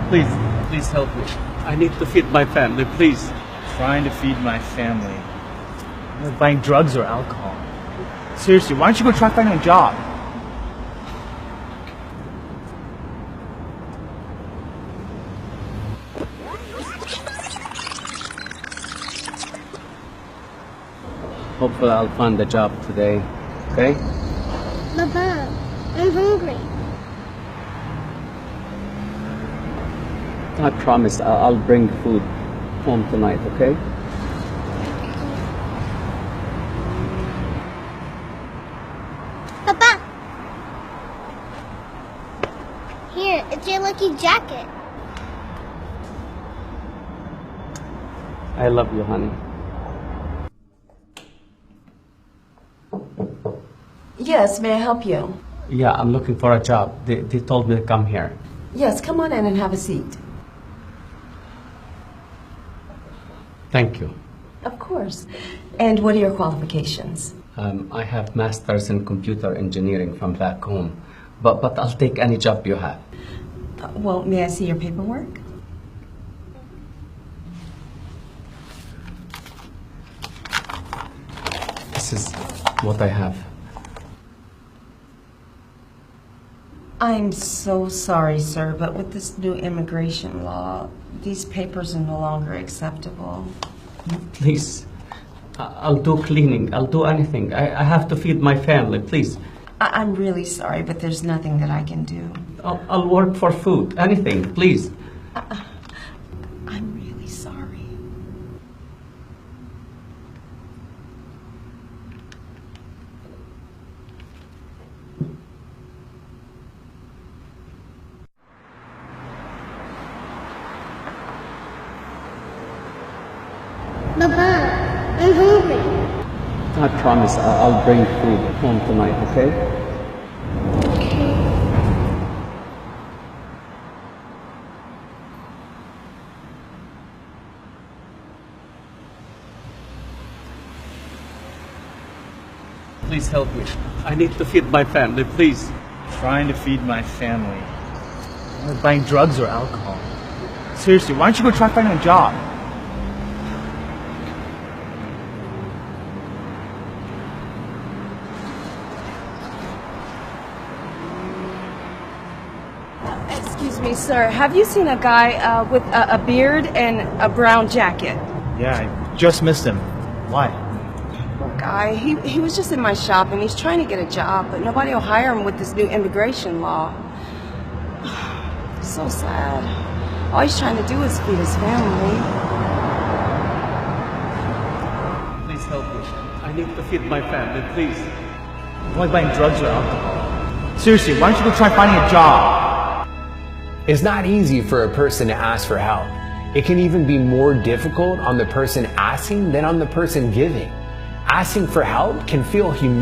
Please, please help me. I need to feed my family, please. Trying to feed my family. You're buying drugs or alcohol. Seriously, why don't you go try finding a job? Hopefully I'll find a job today, okay? Papa, I'm hungry. I promise I'll bring food home tonight, okay? Papa! Here, it's your lucky jacket. I love you, honey. Yes, may I help you? Yeah, I'm looking for a job. They told me to come here. Yes, come on in and have a seat. Thank you. Of course. And what are your qualifications? I have master's in computer engineering from back home, but I'll take any job you have. Well, may I see your paperwork? This is what I have. I'm so sorry, sir, but with this new immigration law, these papers are no longer acceptable. Please, I'll do cleaning. I'll do anything. I have to feed my family, please. I'm really sorry, but there's nothing that I can do. I'll work for food. Anything, please. I'm really sorry. Papa, I'm hungry. I promise I'll bring food home tonight, okay? Please help me. I need to feed my family, please. Trying to feed my family. You're buying drugs or alcohol. Seriously, why don't you go try finding a job? Excuse me, sir. Have you seen a guy with a beard and a brown jacket? Yeah, I just missed him. Why? Poor guy. He was just in my shop and he's trying to get a job, but nobody will hire him with this new immigration law. So sad. All he's trying to do is feed his family. Please help me. I need to feed my family, please. You're only buying drugs or alcohol. Seriously, why don't you go try finding a job? It's not easy for a person to ask for help. It can even be more difficult on the person asking than on the person giving. Asking for help can feel humiliating.